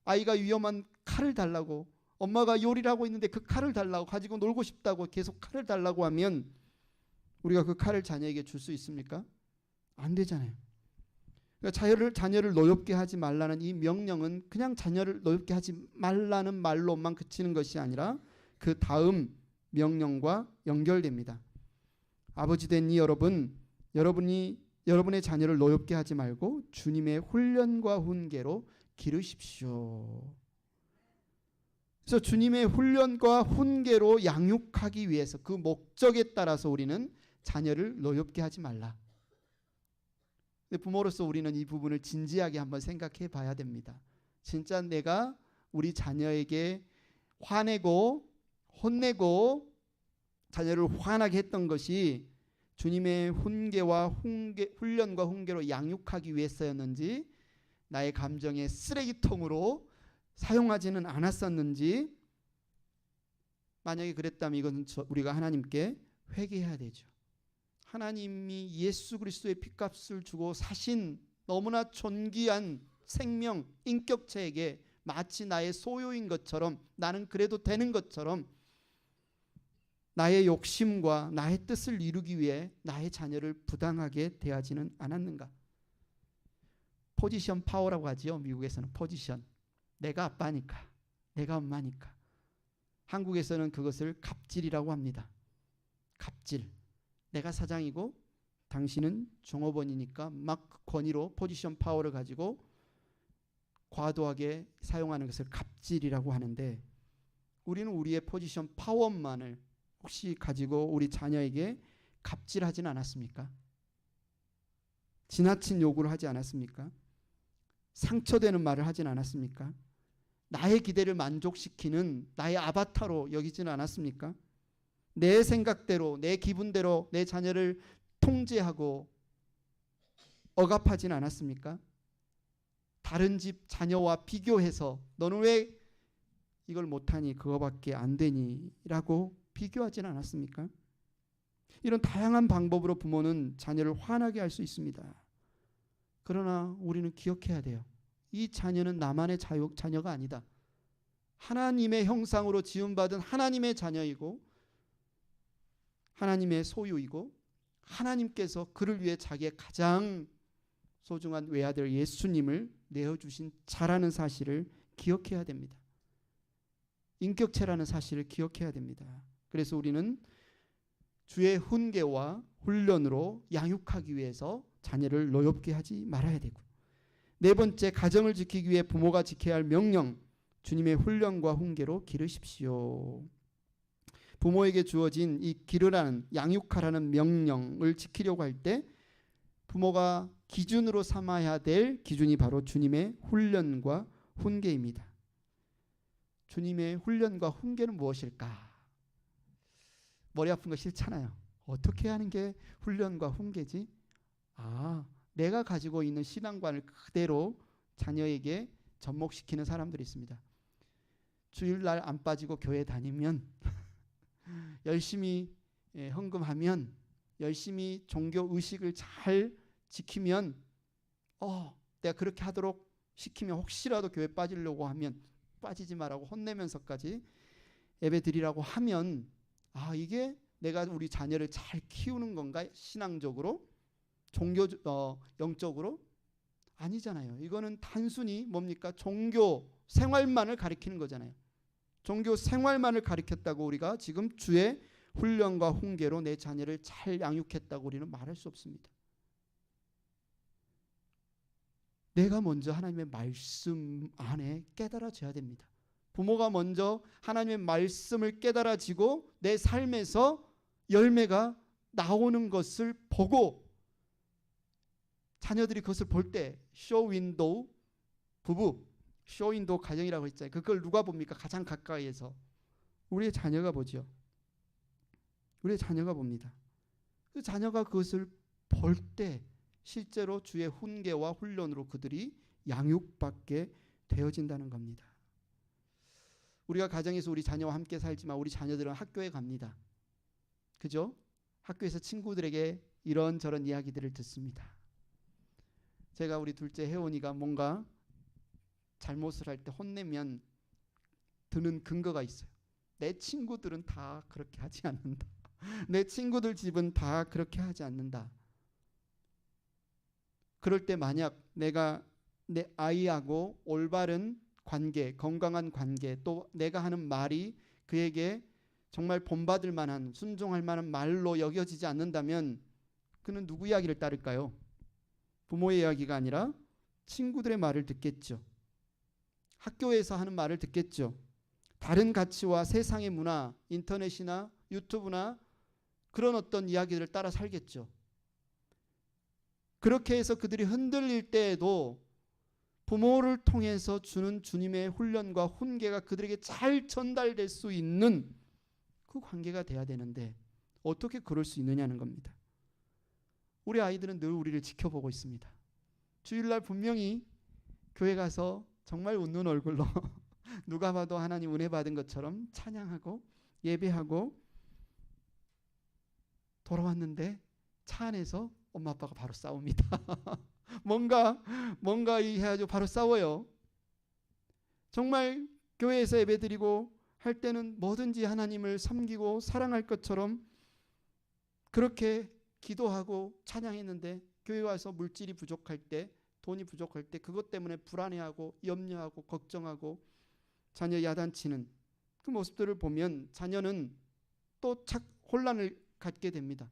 아이가 위험한 칼을 달라고 엄마가 요리를 하고 있는데 그 칼을 달라고 가지고 놀고 싶다고 계속 칼을 달라고 하면 우리가 그 칼을 자녀에게 줄 수 있습니까? 안 되잖아요. 그러니까 자녀를 노엽게 하지 말라는 이 명령은 그냥 자녀를 노엽게 하지 말라는 말로만 그치는 것이 아니라 그 다음 명령과 연결됩니다. 아버지 된 이 여러분이 여러분의 자녀를 노엽게 하지 말고 주님의 훈련과 훈계로 기르십시오. 그래서 주님의 훈련과 훈계로 양육하기 위해서 그 목적에 따라서 우리는 자녀를 노엽게 하지 말라. 근데 부모로서 우리는 이 부분을 진지하게 한번 생각해 봐야 됩니다. 진짜 내가 우리 자녀에게 화내고 혼내고 자녀를 화나게 했던 것이 주님의 훈련과 훈계로 양육하기 위해서였는지 나의 감정의 쓰레기통으로 사용하지는 않았었는지 만약에 그랬다면 이것은 우리가 하나님께 회개해야 되죠. 하나님이 예수 그리스도의 핏값을 주고 사신 너무나 존귀한 생명, 인격체에게 마치 나의 소유인 것처럼 나는 그래도 되는 것처럼 나의 욕심과 나의 뜻을 이루기 위해 나의 자녀를 부당하게 대하지는 않았는가? 포지션 파워라고 하지요. 미국에서는 포지션. 내가 아빠니까, 내가 엄마니까. 한국에서는 그것을 갑질이라고 합니다. 갑질. 내가 사장이고 당신은 종업원이니까 막 권위로 포지션 파워를 가지고 과도하게 사용하는 것을 갑질이라고 하는데 우리는 우리의 포지션 파워만을 혹시 가지고 우리 자녀에게 갑질하지는 않았습니까? 지나친 요구를 하지 않았습니까? 상처되는 말을 하진 않았습니까?
나의 기대를 만족시키는 나의 아바타로 여기지는 않았습니까? 내 생각대로, 내 기분대로 내 자녀를 통제하고 억압하진 않았습니까? 다른 집 자녀와 비교해서 너는 왜 이걸 못하니, 그거밖에 안 되니 라고 비교하진 않았습니까? 이런 다양한 방법으로 부모는 자녀를 화나게 할 수 있습니다. 그러나 우리는 기억해야 돼요. 이 자녀는 나만의 자녀가 아니다. 하나님의 형상으로 지음받은 하나님의 자녀이고 하나님의 소유이고 하나님께서 그를 위해 자기의 가장 소중한 외아들 예수님을 내어주신 자라는 사실을 기억해야 됩니다. 인격체라는 사실을 기억해야 됩니다. 그래서 우리는 주의 훈계와 훈련으로 양육하기 위해서 자녀를 노엽게 하지 말아야 되고, 네 번째, 가정을 지키기 위해 부모가 지켜야 할 명령, 주님의 훈련과 훈계로 기르십시오. 부모에게 주어진 이 기르라는, 양육하라는 명령을 지키려고 할 때 부모가 기준으로 삼아야 될 기준이 바로 주님의 훈련과 훈계입니다. 주님의 훈련과 훈계는 무엇일까? 머리 아픈 거 싫잖아요. 어떻게 하는 게 훈련과 훈계지? 내가 가지고 있는 신앙관을 그대로 자녀에게 접목시키는 사람들이 있습니다. 주일날 안 빠지고 교회 다니면 열심히 헌금하면, 열심히 종교 의식을 잘 지키면, 내가 그렇게 하도록 시키면 혹시라도 교회 빠지려고 하면 빠지지 말라고 혼내면서까지 예배 드리라고 하면, 이게 내가 우리 자녀를 잘 키우는 건가? 신앙적으로, 영적으로? 아니잖아요. 이거는 단순히 뭡니까? 종교 생활만을 가리키는 거잖아요. 종교 생활만을 가리켰다고 우리가 지금 주의 훈련과 훈계로 내 자녀를 잘 양육했다고 우리는 말할 수 없습니다. 내가 먼저 하나님의 말씀 안에 깨달아져야 됩니다. 부모가 먼저 하나님의 말씀을 깨달아지고 내 삶에서 열매가 나오는 것을 보고, 자녀들이 그것을 볼 때, 쇼윈도우 부부, 쇼윈도우 가정이라고 했잖아요. 그걸 누가 봅니까? 가장 가까이에서 우리의 자녀가 보죠. 우리의 자녀가 봅니다. 그 자녀가 그것을 볼 때 실제로 주의 훈계와 훈련으로 그들이 양육받게 되어진다는 겁니다. 우리가 가정에서 우리 자녀와 함께 살지만 우리 자녀들은 학교에 갑니다. 그죠? 학교에서 친구들에게 이런저런 이야기들을 듣습니다. 제가 우리 둘째 혜원이가 뭔가 잘못을 할 때 혼내면 드는 근거가 있어요. 내 친구들은 다 그렇게 하지 않는다. 내 친구들 집은 다 그렇게 하지 않는다. 그럴 때 만약 내가 내 아이하고 올바른 관계, 건강한 관계, 또 내가 하는 말이 그에게 정말 본받을 만한, 순종할 만한 말로 여겨지지 않는다면 그는 누구 이야기를 따를까요? 부모의 이야기가 아니라 친구들의 말을 듣겠죠. 학교에서 하는 말을 듣겠죠. 다른 가치와 세상의 문화, 인터넷이나 유튜브나 그런 어떤 이야기들을 따라 살겠죠. 그렇게 해서 그들이 흔들릴 때에도 부모를 통해서 주는 주님의 훈련과 훈계가 그들에게 잘 전달될 수 있는 그 관계가 돼야 되는데 어떻게 그럴 수 있느냐는 겁니다. 우리 아이들은 늘 우리를 지켜보고 있습니다. 주일날 분명히 교회 가서 정말 웃는 얼굴로 누가 봐도 하나님 은혜 받은 것처럼 찬양하고 예배하고 돌아왔는데 차 안에서 엄마 아빠가 바로 싸웁니다. 뭔가 해가지고 바로 싸워요. 정말 교회에서 예배드리고 할 때는 뭐든지 하나님을 섬기고 사랑할 것처럼 그렇게 기도하고 찬양했는데 교회 와서 물질이 부족할 때, 돈이 부족할 때 그것 때문에 불안해하고 염려하고 걱정하고 자녀 야단치는 그 모습들을 보면 자녀는 또 혼란을 갖게 됩니다.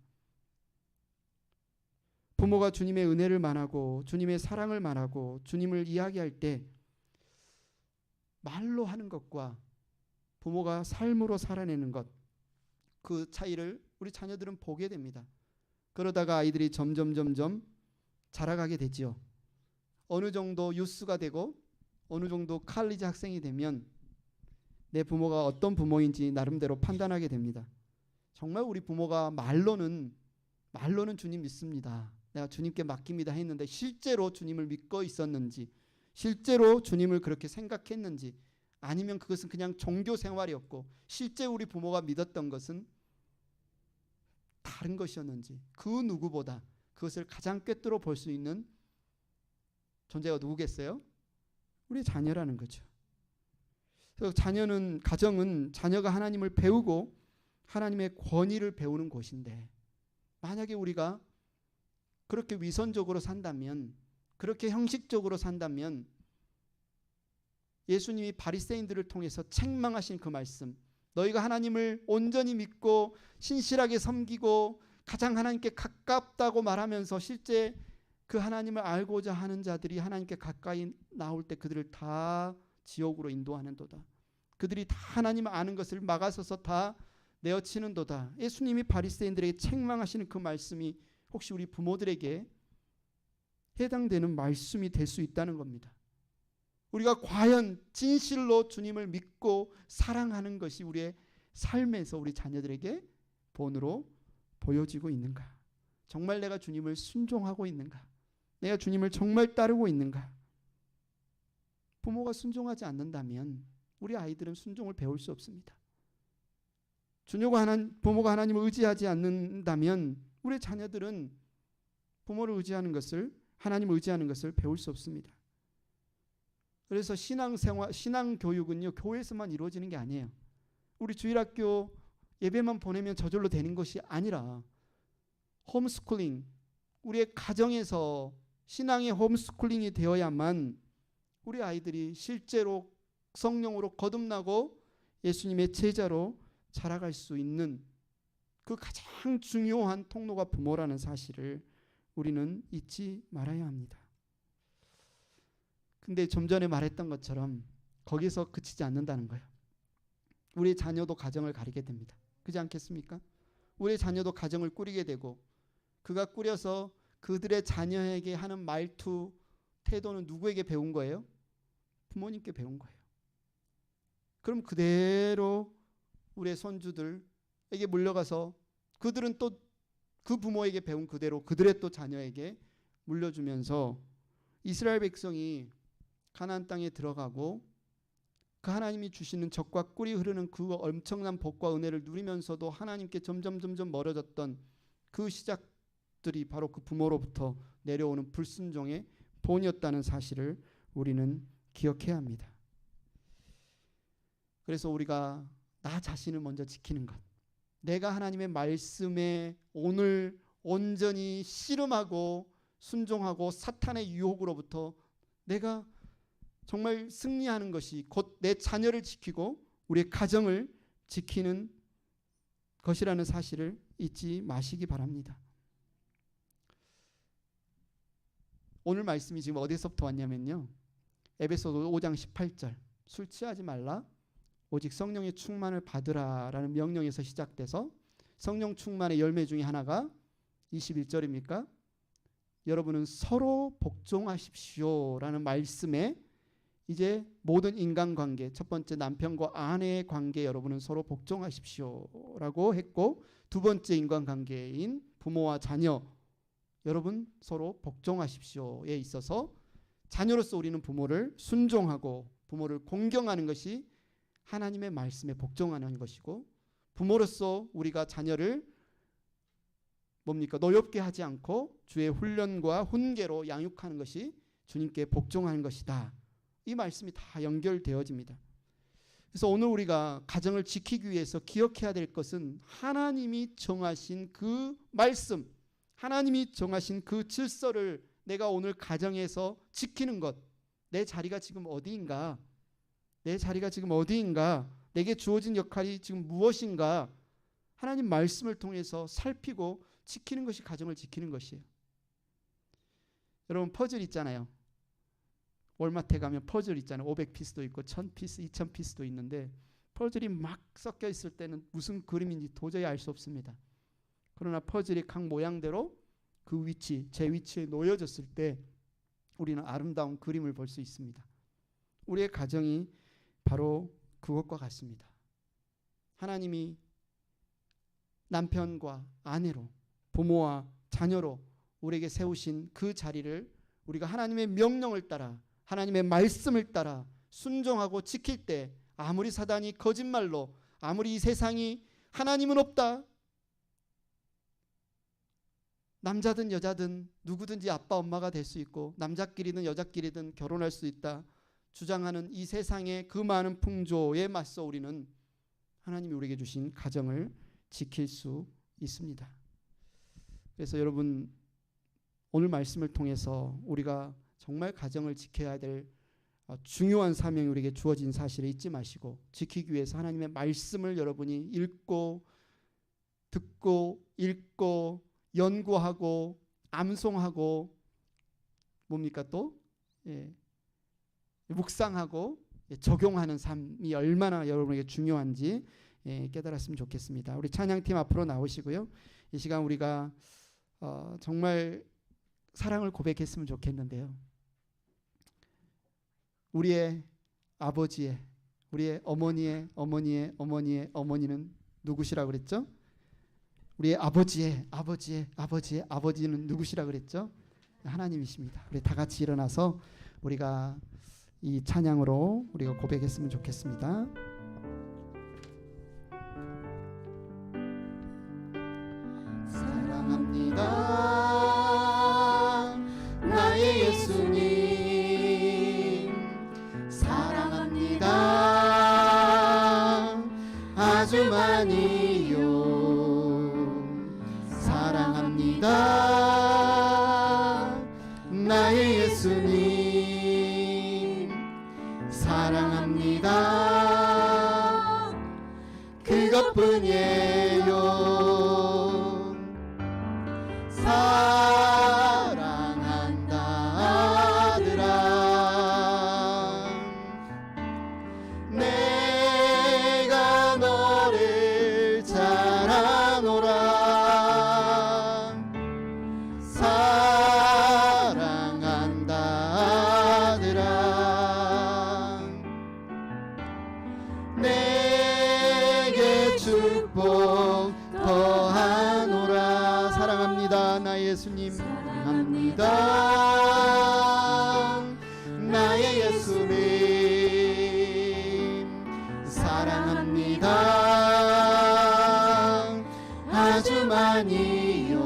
부모가 주님의 은혜를 말하고 주님의 사랑을 말하고 주님을 이야기할 때 말로 하는 것과 부모가 삶으로 살아내는 것, 그 차이를 우리 자녀들은 보게 됩니다. 그러다가 아이들이 점점 자라가게 되지요. 어느 정도 유스가 되고 어느 정도 칼리지 학생이 되면 내 부모가 어떤 부모인지 나름대로 판단하게 됩니다. 정말 우리 부모가 말로는 주님 믿습니다, 내가 주님께 맡깁니다 했는데 실제로 주님을 믿고 있었는지, 실제로 주님을 그렇게 생각했는지, 아니면 그것은 그냥 종교 생활이었고 실제 우리 부모가 믿었던 것은 다른 것이었는지, 그 누구보다 그것을 가장 꿰뚫어 볼 수 있는 존재가 누구겠어요? 우리 자녀라는 거죠. 그래서 가정은 자녀가 하나님을 배우고 하나님의 권위를 배우는 곳인데, 만약에 우리가 그렇게 위선적으로 산다면, 그렇게 형식적으로 산다면, 예수님이 바리새인들을 통해서 책망하신 그 말씀, 너희가 하나님을 온전히 믿고 신실하게 섬기고 가장 하나님께 가깝다고 말하면서 실제 그 하나님을 알고자 하는 자들이 하나님께 가까이 나올 때 그들을 다 지옥으로 인도하는도다. 그들이 다 하나님을 아는 것을 막아서서 다 내어치는도다. 예수님이 바리새인들에게 책망하시는 그 말씀이 혹시 우리 부모들에게 해당되는 말씀이 될 수 있다는 겁니다. 우리가 과연 진실로 주님을 믿고 사랑하는 것이 우리의 삶에서 우리 자녀들에게 본으로 보여지고 있는가? 정말 내가 주님을 순종하고 있는가? 내가 주님을 정말 따르고 있는가? 부모가 순종하지 않는다면 우리 아이들은 순종을 배울 수 없습니다. 부모가 하나님을 의지하지 않는다면 우리 자녀들은 부모를 의지하는 것을, 하나님을 의지하는 것을 배울 수 없습니다. 그래서 신앙 교육은요, 교회에서만 이루어지는 게 아니에요. 우리 주일학교 예배만 보내면 저절로 되는 것이 아니라 홈스쿨링, 우리의 가정에서 신앙의 홈스쿨링이 되어야만 우리 아이들이 실제로 성령으로 거듭나고 예수님의 제자로 자라갈 수 있는 그 가장 중요한 통로가 부모라는 사실을 우리는 잊지 말아야 합니다. 근데 좀 전에 말했던 것처럼 거기서 그치지 않는다는 거예요. 우리 자녀도 가정을 가리게 됩니다. 그렇지 않겠습니까? 우리 자녀도 가정을 꾸리게 되고, 그가 꾸려서 그들의 자녀에게 하는 말투, 태도는 누구에게 배운 거예요? 부모님께 배운 거예요. 그럼 그대로 우리의 손주들에게 물려가서 그들은 또 그 부모에게 배운 그대로 그들의 또 자녀에게 물려주면서 이스라엘 백성이 가나안 땅에 들어가고 그 하나님이 주시는 젖과 꿀이 흐르는 그 엄청난 복과 은혜를 누리면서도 하나님께 점점 멀어졌던 그 시작들이 바로 그 부모로부터 내려오는 불순종의 본이었다는 사실을 우리는 기억해야 합니다. 그래서 우리가 나 자신을 먼저 지키는 것, 내가 하나님의 말씀에 오늘 온전히 씨름하고 순종하고 사탄의 유혹으로부터 내가 정말 승리하는 것이 곧 내 자녀를 지키고 우리의 가정을 지키는 것이라는 사실을 잊지 마시기 바랍니다. 오늘 말씀이 지금 어디서부터 왔냐면요, 에베소서 5장 18절, 술 취하지 말라 오직 성령의 충만을 받으라라는 명령에서 시작돼서 성령 충만의 열매 중에 하나가 21절입니까? 여러분은 서로 복종하십시오라는 말씀에 이제 모든 인간관계, 첫 번째 남편과 아내의 관계 여러분은 서로 복종하십시오라고 했고, 두 번째 인간관계인 부모와 자녀 여러분 서로 복종하십시오에 있어서 자녀로서 우리는 부모를 순종하고 부모를 공경하는 것이 하나님의 말씀에 복종하는 것이고, 부모로서 우리가 자녀를 뭡니까? 노엽게 하지 않고 주의 훈련과 훈계로 양육하는 것이 주님께 복종하는 것이다. 이 말씀이 다 연결되어집니다. 그래서 오늘 우리가 가정을 지키기 위해서 기억해야 될 것은 하나님이 정하신 그 말씀, 하나님이 정하신 그 질서를 내가 오늘 가정에서 지키는 것, 내 자리가 지금 어디인가? 내 자리가 지금 어디인가? 내게 주어진 역할이 지금 무엇인가? 하나님 말씀을 통해서 살피고 지키는 것이 가정을 지키는 것이에요. 여러분 퍼즐 있잖아요. 월마트에 가면 퍼즐 있잖아요. 500피스도 있고 1000피스, 2000피스도 있는데 퍼즐이 막 섞여 있을 때는 무슨 그림인지 도저히 알 수 없습니다. 그러나 퍼즐이 각 모양대로 그 위치, 제 위치에 놓여졌을 때 우리는 아름다운 그림을 볼 수 있습니다. 우리의 가정이 바로 그것과 같습니다. 하나님이 남편과 아내로, 부모와 자녀로 우리에게 세우신 그 자리를 우리가 하나님의 명령을 따라, 하나님의 말씀을 따라 순종하고 지킬 때, 아무리 사단이 거짓말로, 아무리 이 세상이 하나님은 없다, 남자든 여자든 누구든지 아빠 엄마가 될 수 있고 남자끼리든 여자끼리든 결혼할 수 있다 주장하는 이 세상의 그 많은 풍조에 맞서 우리는 하나님이 우리에게 주신 가정을 지킬 수 있습니다. 그래서 여러분, 오늘 말씀을 통해서 우리가 정말 가정을 지켜야 될 중요한 사명이 우리에게 주어진 사실을 잊지 마시고, 지키기 위해서 하나님의 말씀을 여러분이 읽고 듣고 읽고 연구하고 암송하고 뭡니까 또 묵상하고 적용하는 삶이 얼마나 여러분에게 중요한지 깨달았으면 좋겠습니다. 우리 찬양팀 앞으로 나오시고요. 이 시간 우리가 정말 사랑을 고백했으면 좋겠는데요. 우리의 아버지의, 우리의 어머니의 어머니의 어머니의 어머니는 누구시라 그랬죠? 우리의 아버지의 아버지의 아버지의 아버지는 누구시라 그랬죠? 하나님이십니다. 우리 다 같이 일어나서 우리가 이 찬양으로 우리가 고백했으면 좋겠습니다. 사랑합니다 나의 예수님, 사랑합니다 아주 많이요, 사랑합니다 나의 예수님, 사랑합니다 그것뿐이에요. 사랑한다 아들아, 내가 너를 잘 아노라. 사랑한다 아들아, 내게 축복 더하노라. 사랑합니다 나의 예수님, 사랑합니다 나의 예수님, 사랑합니다 아주 많이요,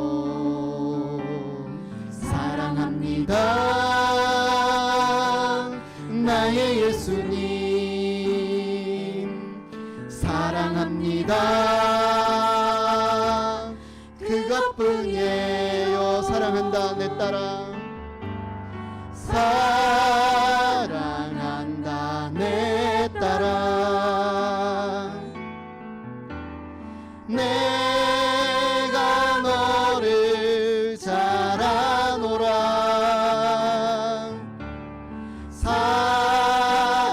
사랑합니다 나의 예수님, 사랑합니다 그것뿐이에요. 사랑한다 내 딸아, 사랑한다 내 딸아, 내가 너를 잘 아노라. 사랑한다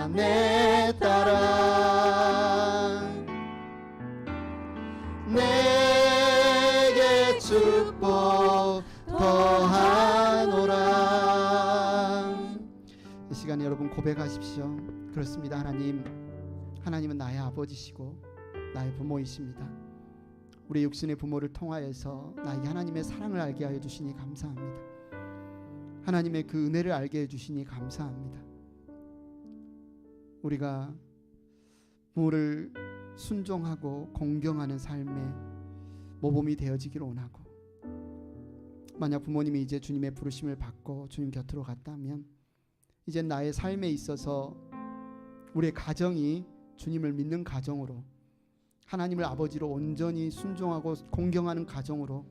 내 딸아, 내게 축복 더하노라. 이 시간에 여러분 고백하십시오. 그렇습니다. 하나님은 나의 아버지시고 나의 부모이십니다. 우리 육신의 부모를 통하여서 나에게 하나님의 사랑을 알게 하여 주시니 감사합니다. 하나님의 그 은혜를 알게 해 주시니 감사합니다. 우리가 부모를 순종하고 공경하는 삶의 모범이 되어지기를 원하고, 만약 부모님이 이제 주님의 부르심을 받고 주님 곁으로 갔다면 이제 나의 삶에 있어서 우리의 가정이 주님을 믿는 가정으로, 하나님을 아버지로 온전히 순종하고 공경하는 가정으로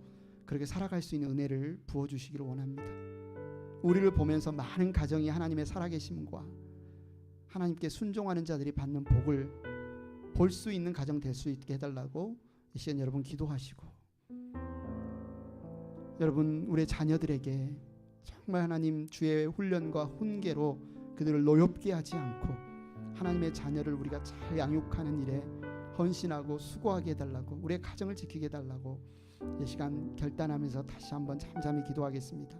그렇게 살아갈 수 있는 은혜를 부어주시기를 원합니다. 우리를 보면서 많은 가정이 하나님의 살아계심과 하나님께 순종하는 자들이 받는 복을 볼 수 있는 가정 될 수 있게 해달라고 이 시간 여러분 기도하시고, 여러분 우리의 자녀들에게 정말 하나님 주의 훈련과 훈계로 그들을 노엽게 하지 않고 하나님의 자녀를 우리가 잘 양육하는 일에 헌신하고 수고하게 해달라고, 우리의 가정을 지키게 해달라고 이 시간 결단하면서 다시 한번 잠잠히 기도하겠습니다.